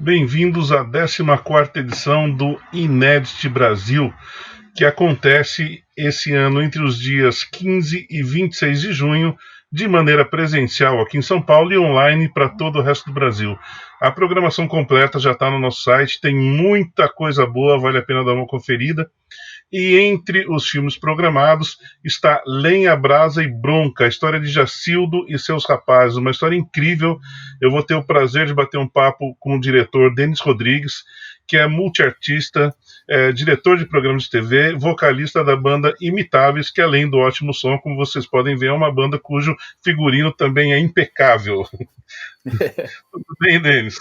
Bem-vindos à 14ª edição do Inédit Brasil, que acontece esse ano entre os dias 15 e 26 de junho, de maneira presencial aqui em São Paulo e online para todo o resto do Brasil. A programação completa já está no nosso site, tem muita coisa boa, vale a pena dar uma conferida. E entre os filmes programados está Lenha, Brasa e Bronca, a história de Jacildo e seus rapazes, uma história incrível. Eu vou ter o prazer de bater um papo com o diretor Denis Rodrigues, que é multiartista, diretor de programas de TV, vocalista da banda Imitáveis, que além do ótimo som, como vocês podem ver, é uma banda cujo figurino também é impecável. Tudo bem, Denis?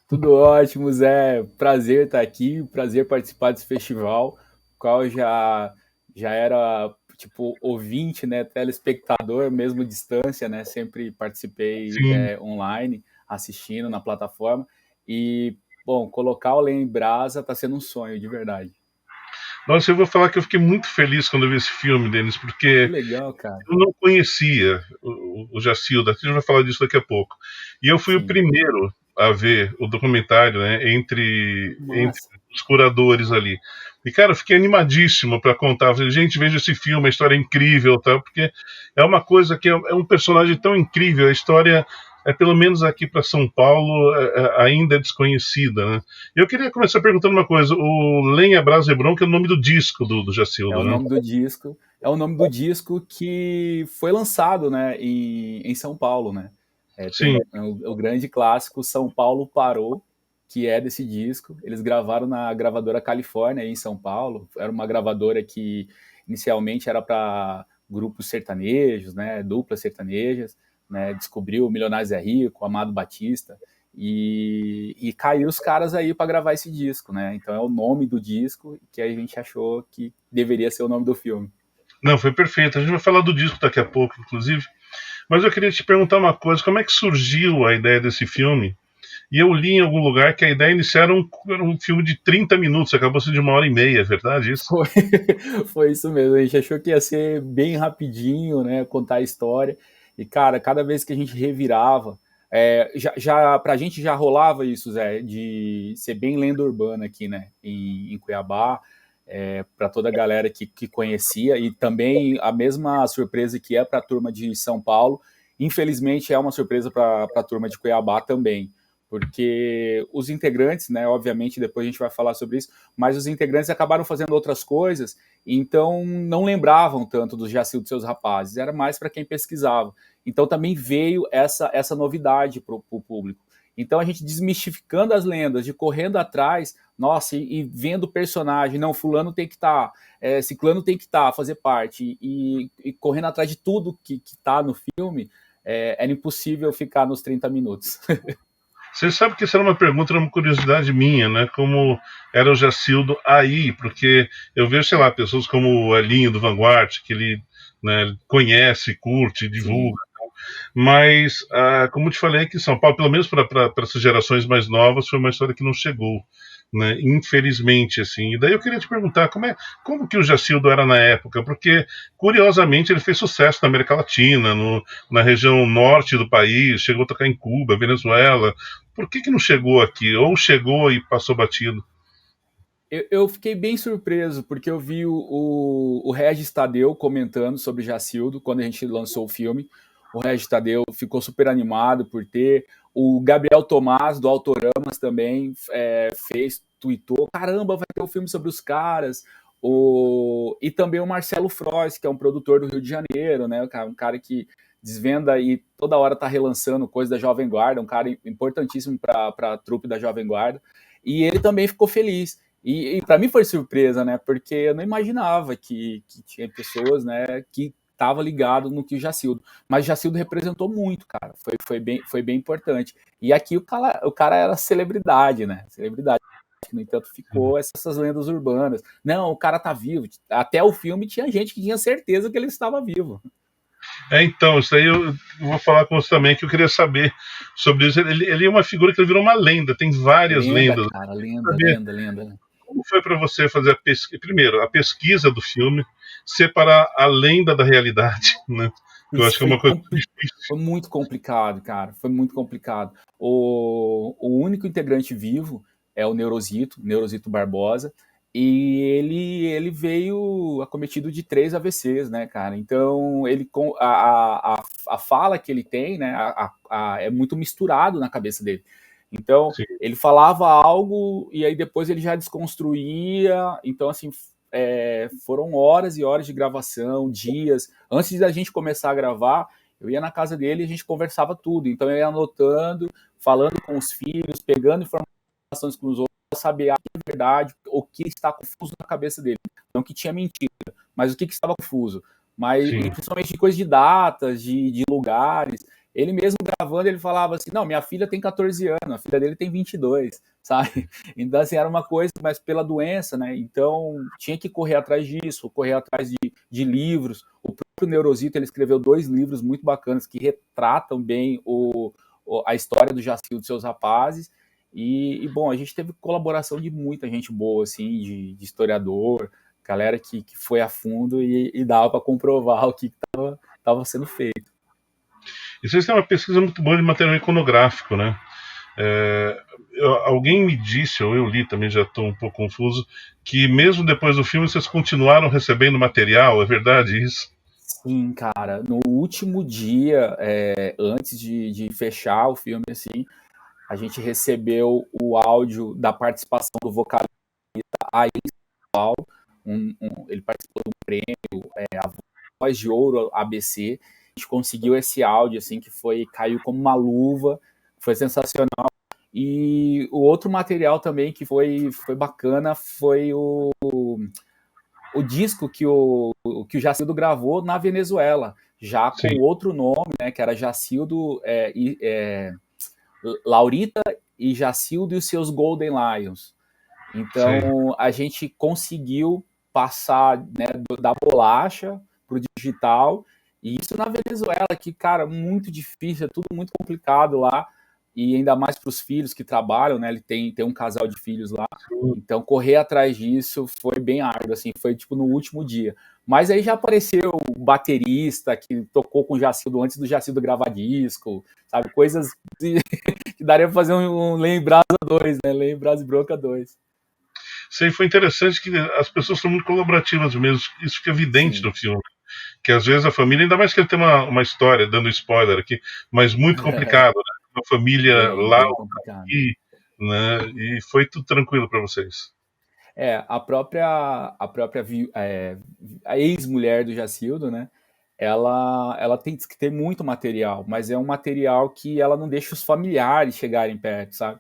Tudo ótimo, Zé. Prazer estar aqui, prazer participar desse festival, qual já era tipo ouvinte, né, telespectador, mesmo distância, né? Sempre participei Sim. online, assistindo na plataforma. E, bom, colocar o Lenha em Brasa está sendo um sonho, de verdade. Nossa, eu vou falar que eu fiquei muito feliz quando eu vi esse filme, Denis, Que porque legal, cara. eu não conhecia o Jacildo, a gente vai falar disso daqui a pouco. E eu fui o Sim. primeiro a ver o documentário, né, entre Massa. os curadores ali. E, cara, eu fiquei animadíssimo para contar. Eu falei, gente, veja esse filme, a história é incrível, tá? Porque é uma coisa que é um personagem tão incrível, a história, pelo menos aqui para São Paulo, ainda é desconhecida, né? Eu queria começar perguntando uma coisa. O Lenha, Brasa e Bronca é o nome do disco do É Jacildo, o né? nome do disco. É o nome do disco que foi lançado, né, em São Paulo, né? Tem Sim, o grande clássico São Paulo Parou, que é desse disco. Eles gravaram na gravadora Califórnia, aí em São Paulo. Era uma gravadora que inicialmente era para grupos sertanejos, né, duplas sertanejas, né? Descobriu o Milionários é Rico, Amado Batista. E caiu os caras aí para gravar esse disco, né? Então é o nome do disco que a gente achou que deveria ser o nome do filme. não, foi perfeito. A gente vai falar do disco daqui a pouco, inclusive. Mas eu queria te perguntar uma coisa: como é que surgiu a ideia desse filme? E eu li em algum lugar que a ideia inicial era um filme de 30 minutos, acabou sendo de 1h30, é verdade isso? Foi, foi isso mesmo. A gente achou que ia ser bem rapidinho, né? Contar a história. E, cara, cada vez que a gente revirava, pra gente já rolava isso, Zé, de ser bem lenda urbana aqui, né? Em Cuiabá, para toda a galera que conhecia, e também a mesma surpresa que é para a turma de São Paulo, infelizmente é uma surpresa para a turma de Cuiabá também. Porque os integrantes, né? Obviamente, depois a gente vai falar sobre isso, mas os integrantes acabaram fazendo outras coisas, então não lembravam tanto dos Jacildo e seus rapazes, era mais para quem pesquisava. Então também veio essa novidade para o público. Então a gente desmistificando as lendas, de correndo atrás, nossa, e vendo o personagem, não, fulano tem que estar, ciclano tem que estar, fazer parte, e correndo atrás de tudo que está no filme, era impossível ficar nos 30 minutos. Você sabe que isso era uma pergunta, era uma curiosidade minha, né? Como era o Jacildo aí, porque eu vejo, sei lá, pessoas como o Elinho do Vanguard, que ele, né, conhece, curte, divulga. Sim. Mas, como te falei, aqui em São Paulo, pelo menos para essas gerações mais novas, foi uma história que não chegou, né? Infelizmente, assim. E daí eu queria te perguntar como que o Jacildo era na época, porque curiosamente ele fez sucesso na América Latina, na região norte do país, chegou a tocar em Cuba, Venezuela. Por que não chegou aqui? Ou chegou e passou batido? Eu fiquei bem surpreso, porque eu vi o Regis Tadeu comentando sobre Jacildo quando a gente lançou o filme. O Regis Tadeu ficou super animado por ter. O Gabriel Tomás, do Autoramas, também fez, tweetou: caramba, vai ter um filme sobre os caras. E também o Marcelo Frois, que é um produtor do Rio de Janeiro, né? Um cara que desvenda e toda hora tá relançando coisa da Jovem Guarda, um cara importantíssimo para a trupe da Jovem Guarda. E ele também ficou feliz. E para mim foi surpresa, né? Porque eu não imaginava que tinha pessoas, né, que estavam ligadas no que o Jacildo. Mas o Jacildo representou muito, cara. Foi bem importante. E aqui o cara era celebridade, né? Celebridade. No entanto, ficou essas lendas urbanas. Não, o cara tá vivo. Até o filme tinha gente que tinha certeza que ele estava vivo. Então, isso aí eu vou falar com você também, que eu queria saber sobre isso. Ele é uma figura que virou uma lenda, tem várias Lenda, lendas. cara, lenda, lenda. Como foi para você fazer primeiro a pesquisa do filme, separar a lenda da realidade, né? Que eu acho que é Foi, uma coisa difícil. foi muito complicado, cara. Foi muito complicado. O único integrante vivo é o Neurosito Barbosa, e ele veio acometido de 3 AVCs, né, cara? Então, a fala que ele tem, né, é muito misturado na cabeça dele. Então, Sim, ele falava algo e aí depois ele já desconstruía. Então, assim, foram horas e horas de gravação, dias. Antes da gente começar a gravar, eu ia na casa dele e a gente conversava tudo. Então, eu ia anotando, falando com os filhos, pegando informações com os outros, para saber a verdade, o que está confuso na cabeça dele. Não que tinha mentira, mas o que estava confuso. Mas, e sim. principalmente de coisas de datas, de lugares. Ele mesmo gravando, ele falava assim, não, minha filha tem 14 anos, a filha dele tem 22, sabe? Então, assim, era uma coisa, mas pela doença, né? Então, tinha que correr atrás disso, correr atrás de livros. O próprio Neurosito, ele escreveu 2 livros muito bacanas que retratam bem a história do Jacil e dos seus rapazes. Bom, a gente teve colaboração de muita gente boa, assim, de historiador, galera que foi a fundo e dava para comprovar o que estava sendo feito. E vocês têm uma pesquisa muito boa de material iconográfico, né? Alguém me disse, ou eu li também, já estou um pouco confuso, que mesmo depois do filme vocês continuaram recebendo material, é verdade isso? Sim, cara. No último dia, antes de fechar o filme, assim, a gente recebeu o áudio da participação do vocalista aí Paulo. Ele participou de um prêmio, a Voz de Ouro ABC. A gente conseguiu esse áudio, assim, que caiu como uma luva, foi sensacional. E o outro material também que foi bacana foi o disco que o Jacildo gravou na Venezuela, já com Sim, outro nome, né, que era Jacildo, Laurita e Jacildo e os seus Golden Lions. sei. Então, a gente conseguiu passar, né, da bolacha para o digital, e isso na Venezuela, que, cara, muito difícil, é tudo muito complicado lá, e ainda mais para os filhos que trabalham, né, ele tem um casal de filhos lá, então correr atrás disso foi bem árduo, assim, foi tipo no último dia. Mas aí já apareceu o baterista que tocou com o Jacildo antes do Jacildo gravar disco, sabe, coisas que daria para fazer um Lembrasa 2, né, Lembrasa Bronca 2. Sei, foi interessante que as pessoas são muito colaborativas mesmo, isso fica evidente Sim. no filme. Que às vezes a família, ainda mais que ele tem uma história, dando spoiler aqui, mas muito complicado, né? Uma família Bem, lá, bem outra complicado. aqui, né? E foi tudo tranquilo para vocês. A ex-mulher do Jacildo, né? Ela tem que ter muito material, mas é um material que ela não deixa os familiares chegarem perto, sabe?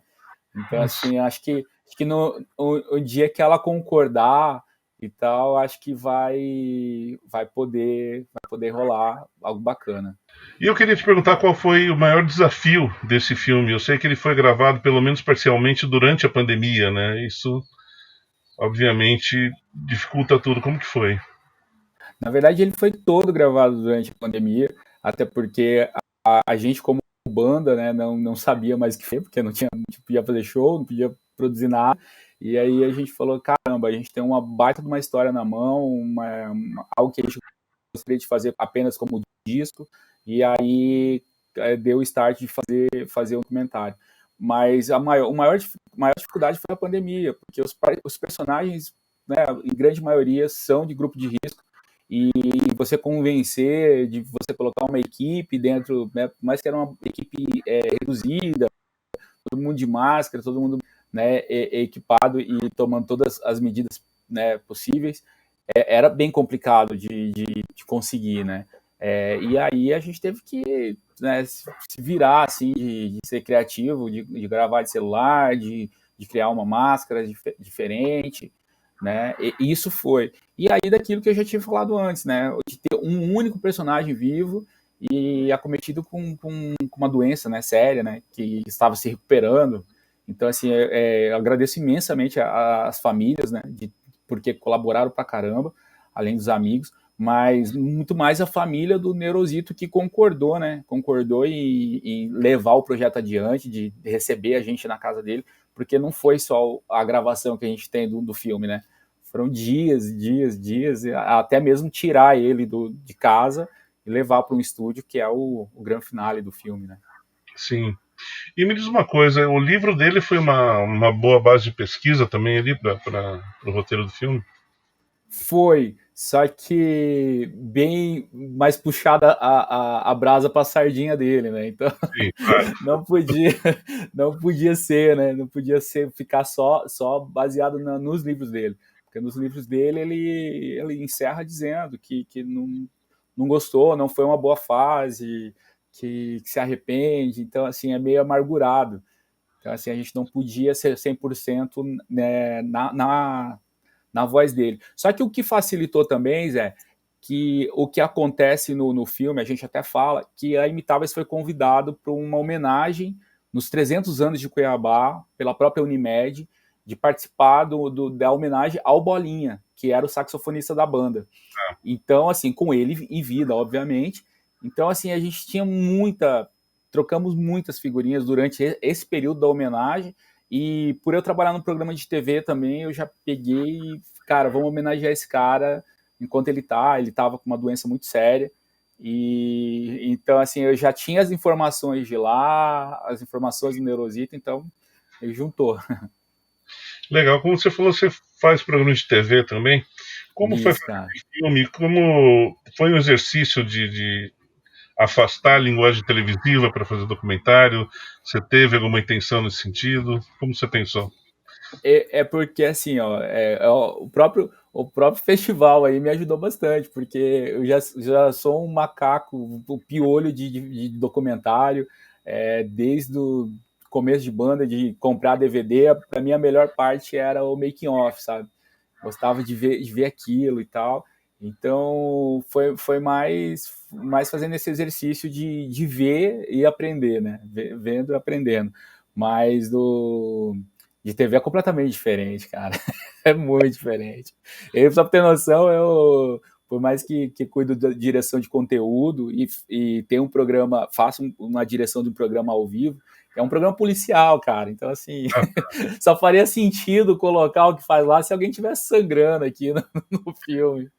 Então, Nossa. assim, acho que no o dia que ela concordar e tal, acho que vai poder rolar algo bacana. E eu queria te perguntar qual foi o maior desafio desse filme. Eu sei que ele foi gravado, pelo menos parcialmente, durante a pandemia, né? Isso, obviamente, dificulta tudo. Como que foi? Na verdade, ele foi todo gravado durante a pandemia, até porque a gente, como banda, né, não sabia mais o que fazer, porque não podia fazer show, não podia produzir nada. E aí a gente falou: caramba, a gente tem uma baita de uma história na mão, algo que a gente gostaria de fazer apenas como disco, e aí deu o start de fazer um documentário. Mas maior dificuldade foi a pandemia, porque os personagens, né, em grande maioria, são de grupo de risco, e você convencer de você colocar uma equipe dentro, né, mais que era uma equipe reduzida, todo mundo de máscara, todo mundo, né, equipado e tomando todas as medidas, né, possíveis, era bem complicado de conseguir, né? E aí a gente teve que, né, se virar, assim, de ser criativo, de gravar de celular, de criar uma máscara diferente, né? E isso foi. E aí daquilo que eu já tinha falado antes, né? De ter um único personagem vivo e acometido com uma doença, né, séria, né, que estava se recuperando. Então, assim, eu agradeço imensamente as famílias, né, porque colaboraram pra caramba, além dos amigos, mas muito mais a família do Neurosito que concordou, né, concordou em levar o projeto adiante, de receber a gente na casa dele, porque não foi só a gravação que a gente tem do filme, né, foram dias, dias, dias, até mesmo tirar ele de casa e levar para um estúdio, que é o grande finale do filme, né? Sim. E me diz uma coisa, o livro dele foi uma boa base de pesquisa também ali para o roteiro do filme? Foi, só que bem mais puxada a brasa para a sardinha dele, né? Então Sim, claro. não podia, não podia ser, né? Não podia ser ficar só baseado nos livros dele, porque nos livros dele ele encerra dizendo que não gostou, não foi uma boa fase, que se arrepende, então assim é meio amargurado. Então assim a gente não podia ser 100%, né, na voz dele. Só que o que facilitou também, Zé, que o que acontece no filme, a gente até fala, que a Imitáveis foi convidado para uma homenagem nos 300 anos de Cuiabá, pela própria Unimed, de participar da homenagem ao Bolinha, que era o saxofonista da banda. Então, assim, com ele em vida, obviamente. Então, assim, a gente tinha trocamos muitas figurinhas durante esse período da homenagem, e por eu trabalhar no programa de TV também, eu já peguei, cara, vamos homenagear esse cara enquanto ele tava com uma doença muito séria, e então, assim, eu já tinha as informações de lá, as informações do Neurosita, então ele juntou. Legal, como você falou, você faz programa de TV também. Como foi Isso, fazer cara. esse filme? Como foi um exercício de afastar a linguagem televisiva para fazer documentário? Você teve alguma intenção nesse sentido? Como você pensou? É porque assim, ó, o próprio festival aí me ajudou bastante, porque eu já sou um macaco, o piolho de documentário, desde o começo de banda, de comprar DVD, para mim a melhor parte era o making off, sabe? Gostava de ver aquilo e tal. Então foi mais fazendo esse exercício de ver e aprender, né? Vendo e aprendendo. Mas de TV é completamente diferente, cara. É muito diferente. Só pra ter noção, por mais que cuido da direção de conteúdo e tenho um programa, faço uma direção de um programa ao vivo, é um programa policial, cara. Então, assim, Ah, só faria sentido colocar o que faz lá se alguém estivesse sangrando aqui no filme.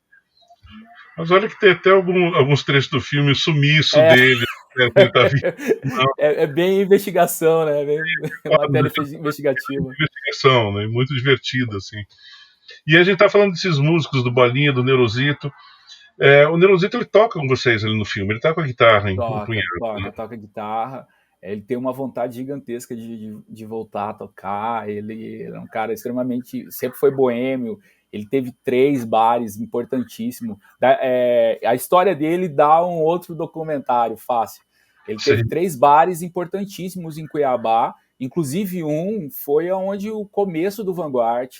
mas olha que tem até alguns trechos do filme, o sumiço É, dele, né, que ele tá vindo, não, é bem investigação, né? Bem matéria é investigativa. investigação, né, muito divertido, assim. E a gente tá falando desses músicos do Bolinha, do Neurosito. O Neurosito ele toca com vocês ali no filme, ele tá com a guitarra Toca, empunhada, né? toca, toca guitarra. Ele tem uma vontade gigantesca de voltar a tocar. Ele é um cara extremamente. Sempre foi boêmio. Ele teve 3 bares importantíssimos. A história dele dá um outro documentário fácil. Ele teve Sim. 3 bares importantíssimos em Cuiabá. Inclusive, um foi onde o começo do Vanguard,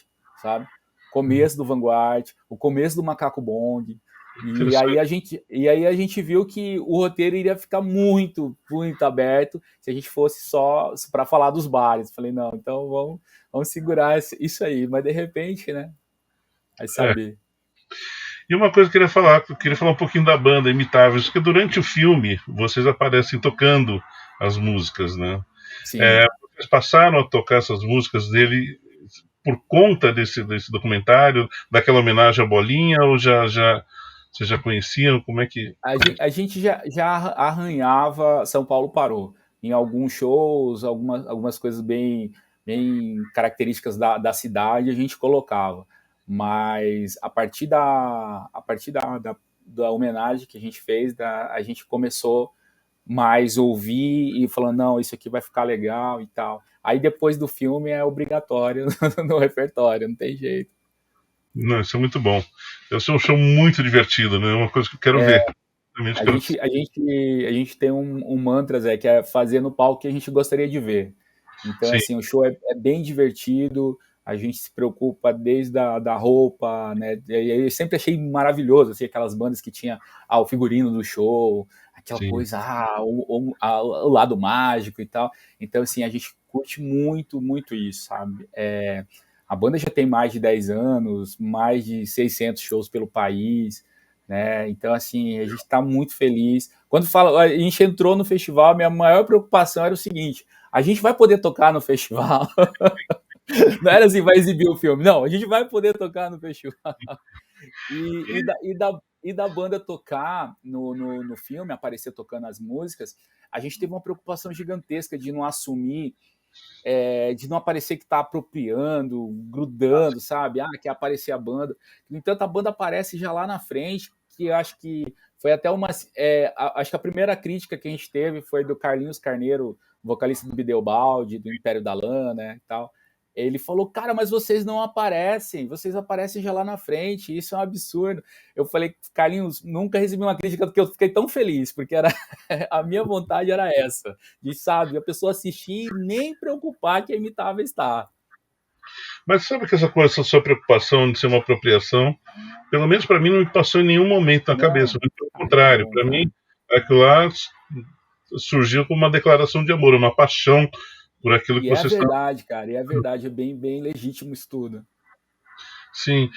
sabe? Começo do Vanguard, o começo do Macaco Bong. Interessante. E aí a gente viu que o roteiro iria ficar muito, muito aberto se a gente fosse só para falar dos bares. Falei, não, então vamos segurar isso aí. Mas de repente, né? Vai É. saber. E uma coisa que eu queria falar um pouquinho da banda Imitáveis, porque durante o filme vocês aparecem tocando as músicas, né? Sim. Vocês passaram a tocar essas músicas dele por conta desse documentário, daquela homenagem à Bolinha, ou vocês já conheciam? Como é que. A gente já arranhava São Paulo Parou em alguns shows, algumas coisas bem características da cidade a gente colocava. Mas a partir da homenagem que a gente fez, a gente começou mais ouvir e falando, não, isso aqui vai ficar legal e tal. Aí depois do filme é obrigatório no repertório, não tem jeito. Não, isso é muito bom. Deve ser um show muito divertido, né? É uma coisa que eu quero ver. Realmente A quero. gente, a gente, a gente tem um mantra, Zé, que é fazer no palco que a gente gostaria de ver. Então, Sim, assim, o show é bem divertido, a gente se preocupa desde da roupa, né? E eu sempre achei maravilhoso, assim, aquelas bandas que tinha o figurino do show, aquela sim. coisa, o lado mágico e tal. Então, assim, a gente curte muito, muito isso, sabe? A banda já tem mais de 10 anos, mais de 600 shows pelo país, né? Então, assim, a gente está muito feliz. Quando fala, a gente entrou no festival, a minha maior preocupação era o seguinte: a gente vai poder tocar no festival? Não era assim, vai exibir o filme. Não, a gente vai poder tocar no festival. E da banda tocar no filme, aparecer tocando as músicas, a gente teve uma preocupação gigantesca de não assumir, de não aparecer que tá apropriando, grudando, sabe? Ah, quer aparecer a banda. No entanto, a banda aparece já lá na frente, que eu acho que foi até uma. Acho que a primeira crítica que a gente teve foi do Carlinhos Carneiro, vocalista do Bideobaldi, do Império da Lã, né? E tal. Ele falou, cara, mas vocês não aparecem, vocês aparecem já lá na frente, isso é um absurdo. Eu falei, Carlinhos, nunca recebi uma crítica porque eu fiquei tão feliz, porque era a minha vontade era essa, de, sabe, a pessoa assistir e nem preocupar que imitava estar. Mas sabe que essa coisa, essa sua preocupação de ser uma apropriação, pelo menos para mim não me passou em nenhum momento na cabeça. Não, Muito pelo ah, que contrário, bom, para mim cara. aquilo lá surgiu como uma declaração de amor, uma paixão por aquilo que E é você está. verdade, cara, e é verdade, é bem, bem legítimo isso tudo. Sim.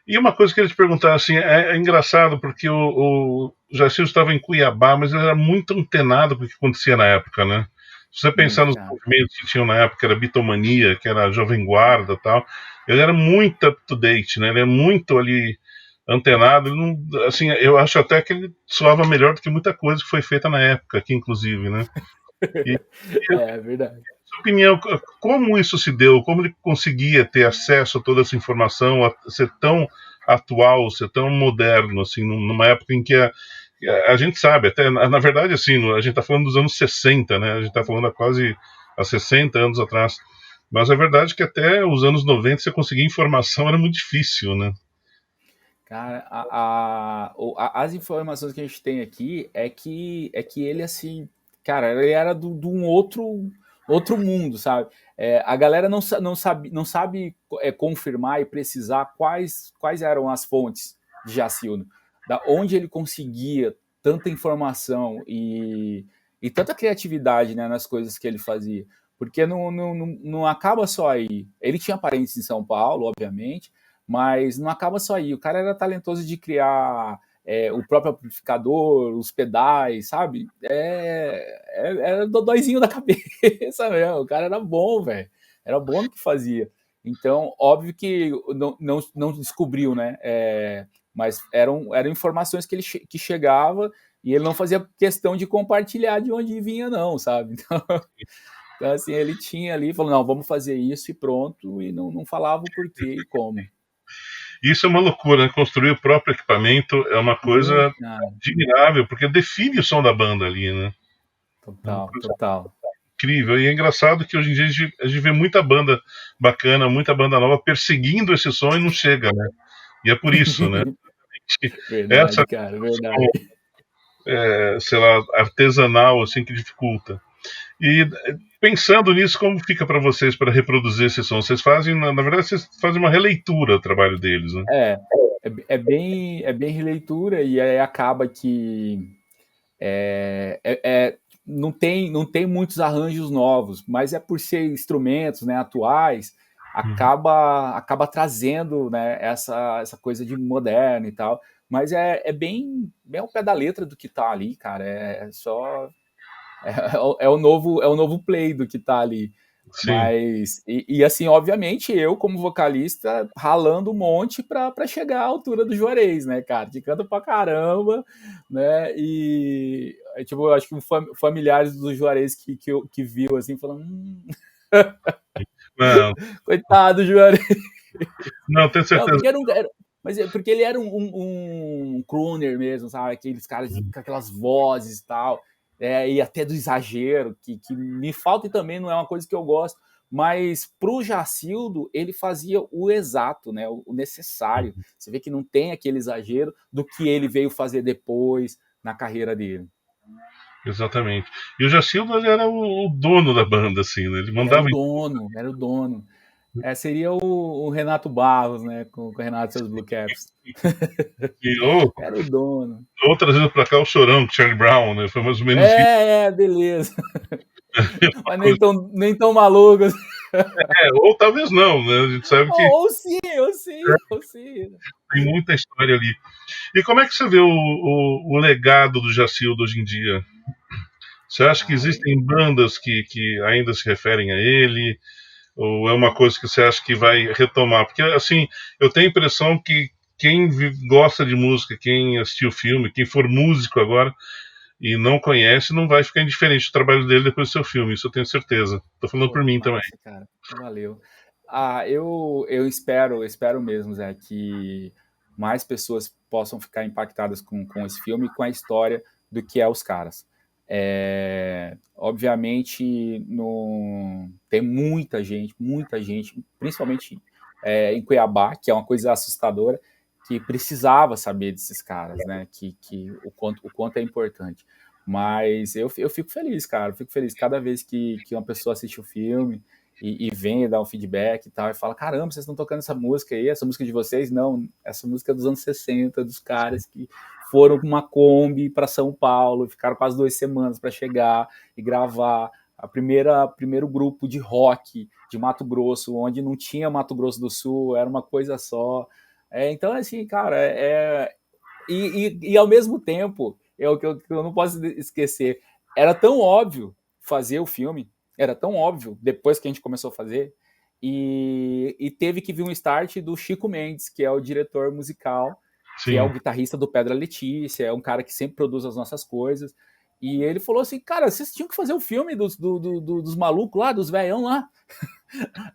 E uma coisa que eu ia te perguntar, assim, é engraçado porque o Jacinto estava em Cuiabá, mas ele era muito antenado com o que acontecia na época, né? Se você pensar Muito, nos cara. movimentos que tinham na época, era Bitomania, que era a Jovem Guarda e tal, ele era muito up-to-date, né? Ele é muito ali antenado. Ele não, assim, eu acho até que ele soava melhor do que muita coisa que foi feita na época, aqui inclusive, né? E É verdade. sua opinião, como isso se deu? Como ele conseguia ter acesso a toda essa informação, a ser tão atual, ser tão moderno, assim, numa época em que a gente sabe, até na verdade, assim, a gente está falando dos anos 60, né? A gente está falando há 60 anos atrás. Mas é verdade que até os anos 90 você conseguir informação era muito difícil, né? Cara, as informações que a gente tem aqui é que ele, assim, cara, ele era de um outro mundo, sabe? A galera não sabe confirmar e precisar quais eram as fontes de Jacildo, da onde ele conseguia tanta informação e tanta criatividade, né, nas coisas que ele fazia. Porque não acaba só aí. Ele tinha parentes em São Paulo, obviamente, mas não acaba só aí. O cara era talentoso de criar o próprio amplificador, os pedais, sabe? Era dodóizinho da cabeça mesmo. O cara era bom, velho. Era bom no que fazia. Então, óbvio que não descobriu, né? Mas eram informações que chegava e ele não fazia questão de compartilhar de onde vinha, não, sabe? Então, assim, ele tinha ali, falou, não, vamos fazer isso e pronto, e não falava o porquê e como. Isso é uma loucura, né? Construir o próprio equipamento é uma coisa Muito, cara. admirável, porque define o som da banda ali, né? É uma Total, coisa total. incrível. E é engraçado que hoje em dia a gente vê muita banda bacana, muita banda nova perseguindo esse som e não chega, né? E é por isso, né? Essa Verdade, cara, questão, verdade. sei lá, artesanal, assim, que dificulta. E pensando nisso, como fica para vocês para reproduzir esse som? Vocês fazem, na verdade, vocês fazem uma releitura do trabalho deles, né? É, é bem releitura e aí acaba que não tem muitos arranjos novos, mas é por ser instrumentos, né, atuais, Uhum. acaba trazendo, né, essa coisa de moderno e tal. Mas é bem ao pé da letra do que tá ali, cara. É só é o novo play do que tá ali. Sim, Mas, assim, obviamente, eu, como vocalista, ralando um monte pra chegar à altura do Juarez, né, cara? Que canta pra caramba, né? E, tipo, eu acho que familiares do Juarez que viu, assim, falando, não, coitado do Juarez. não, tenho Não, certeza. porque mas porque ele era um crooner mesmo, sabe? Aqueles caras com aquelas vozes e tal, e até do exagero, que me falta e também não é uma coisa que eu gosto. Mas pro Jacildo, ele fazia o exato, né? O necessário. Você vê que não tem aquele exagero do que ele veio fazer depois na carreira dele. Exatamente. E o Jacildo ele era o dono da banda, assim, né? Ele Era o mandava em dono, era o dono. Seria o Renato Barros, né? Com o Renato e seus Blue Caps. tudo, ou, Era o dono. ou trazendo pra cá o Chorão, Charlie Brown, né? Foi mais ou menos isso. Beleza. Mas Coisa. nem tão maluco assim. Ou talvez não, né? A gente sabe que Ou sim, ou sim, ou sim. tem muita história ali. E como é que você vê o legado do Jacildo hoje em dia? Você acha que Cara, existem bandas que ainda se referem a ele? Ou é uma coisa que você acha que vai retomar? Porque, assim, eu tenho a impressão que quem gosta de música, quem assistiu o filme, quem for músico agora e não conhece, não vai ficar indiferente do trabalho dele depois do seu filme, isso eu tenho certeza. Tô falando Pô, por que mim também. massa, cara. Valeu. Eu espero mesmo, Zé, que mais pessoas possam ficar impactadas com esse filme e com a história do que é Os Caras. Obviamente, tem muita gente, principalmente em Cuiabá, que é uma coisa assustadora, que precisava saber desses caras, né? Que o quanto é importante. Mas eu fico feliz, cara. Eu fico feliz cada vez que uma pessoa assiste o filme e vem e dá um feedback e tal, e fala: caramba, vocês estão tocando essa música aí, essa música de vocês? Não, essa música é dos anos 60, dos caras que foram com uma Kombi para São Paulo, ficaram quase 2 semanas para chegar e gravar primeiro grupo de rock de Mato Grosso, onde não tinha Mato Grosso do Sul, era uma coisa só. Então, assim, cara, e ao mesmo tempo, é o que eu não posso esquecer, era tão óbvio fazer o filme, era tão óbvio depois que a gente começou a fazer, e teve que vir um start do Chico Mendes, que é o diretor musical, que é o Sim. guitarrista do Pedra Letícia, é um cara que sempre produz as nossas coisas, e ele falou assim: cara, vocês tinham que fazer o filme dos malucos lá, dos velhão lá.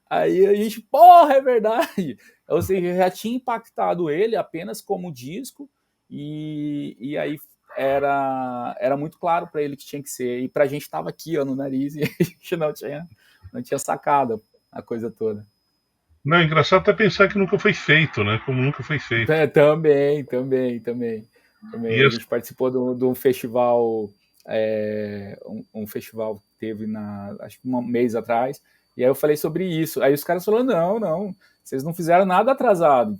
Aí a gente, porra, é verdade. Ou seja, já tinha impactado ele apenas como disco, e aí era muito claro para ele que tinha que ser. E pra gente estava aqui, ó, no nariz, e a gente não tinha sacado a coisa toda. Não, é engraçado até pensar que nunca foi feito, né? Como nunca foi feito. Também. E A gente participou de um festival, um festival que teve acho que um mês atrás, e aí eu falei sobre isso. Aí os caras falaram: não, vocês não fizeram nada atrasado.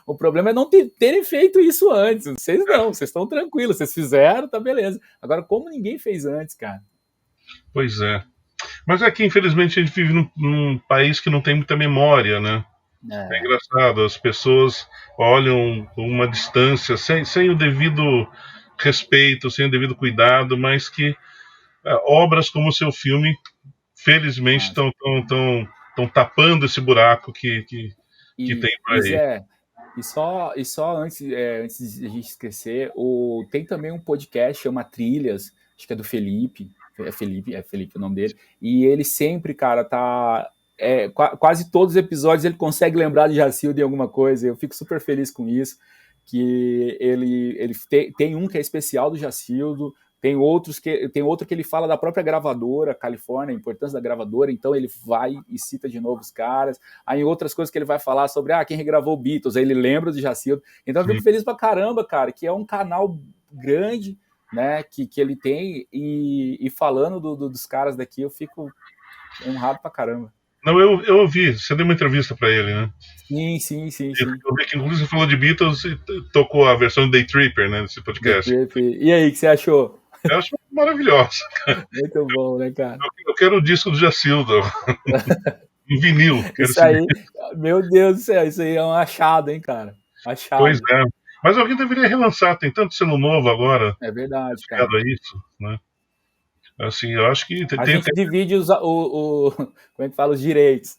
O problema é não terem feito isso antes. Vocês estão tranquilos, vocês fizeram, tá beleza. Agora, como ninguém fez antes, cara? pois é. Mas é que, infelizmente, a gente vive num país que não tem muita memória, né? É É, engraçado, as pessoas olham com uma distância, sem o devido respeito, sem o devido cuidado, mas que obras como o seu filme, felizmente, mas... estão tapando esse buraco que tem por E aí. Zé, e só antes de a gente esquecer, tem também um podcast, chama Trilhas, acho que é do Felipe. É Felipe o nome dele. E ele sempre, cara, tá. Quase todos os episódios ele consegue lembrar de Jacildo em alguma coisa. Eu fico super feliz com isso. Que ele tem um que é especial do Jacildo, tem outro que ele fala da própria gravadora, Califórnia, a importância da gravadora, então ele vai e cita de novo os caras. Aí em outras coisas que ele vai falar sobre quem regravou Beatles, aí ele lembra de Jacildo. Então eu Sim. fico feliz pra caramba, cara, que é um canal grande, né, que ele tem, e falando dos caras daqui, eu fico honrado pra caramba. Não, eu ouvi, você deu uma entrevista para ele, né? Sim. Eu vi que, inclusive, você falou de Beatles e tocou a versão Day Tripper, né, nesse The podcast. Trip. E aí, o que você achou? Eu acho maravilhosa. Muito bom, né, cara? Eu quero o disco do Jacildo, em vinil. Quero Isso esse aí, meu Deus do céu, isso aí é um achado, hein, cara? Pois Achado. é. Mas alguém deveria relançar, tem tanto selo novo agora É verdade, ligado cara. a isso, né? Assim, eu acho que A gente divide como é que fala, os direitos.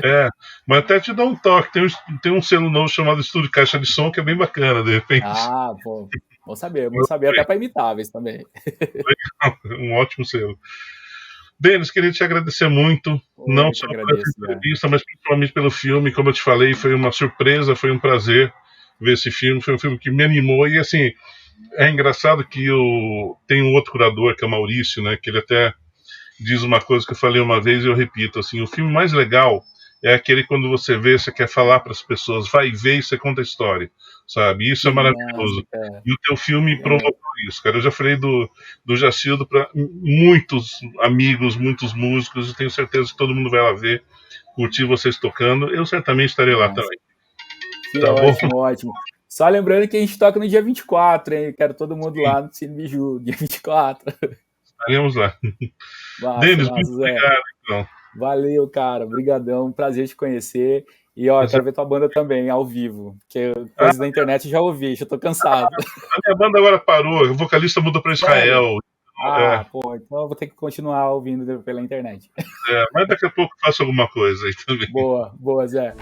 é, mas até te dá um toque. Tem um selo novo chamado Estúdio Caixa de Som que é bem bacana, de repente. Pô, bom saber, até para imitáveis também. Um ótimo selo. Denis, queria te agradecer muito, Pô, não eu que só por essa agradeço, cara. entrevista, mas principalmente pelo filme. Como eu te falei, foi uma surpresa, foi um prazer ver esse filme. Foi um filme que me animou. E assim, é engraçado que tem um outro curador, que é o Maurício, né? Que ele até diz uma coisa que eu falei uma vez e eu repito, assim, o filme mais legal é aquele quando você vê, você quer falar para as pessoas, vai ver e você conta a história, sabe? Isso é Que massa, maravilhoso. cara. E o teu filme provocou isso, cara. Eu já falei do Jacildo para muitos amigos, muitos músicos, e tenho certeza que todo mundo vai lá ver, curtir vocês tocando. Eu certamente estarei lá Massa. também. Que Tá bom? ótimo, ótimo. Só lembrando que a gente toca no dia 24, hein? Quero todo mundo Sim, lá no Cine Biju, dia 24. estaremos lá. Massa, Denis, massa, muito Zé. obrigado, então. Valeu, cara. Obrigadão. Prazer te conhecer. E, ó, eu Mas a quero ver tua banda também, ao vivo. Porque coisas da internet eu já ouvi, já tô cansado. minha banda agora parou, o vocalista mudou para Sério? Israel. É, Pô, então eu vou ter que continuar ouvindo pela internet. mas daqui a pouco eu faço alguma coisa aí também. Boa, boa, Zé.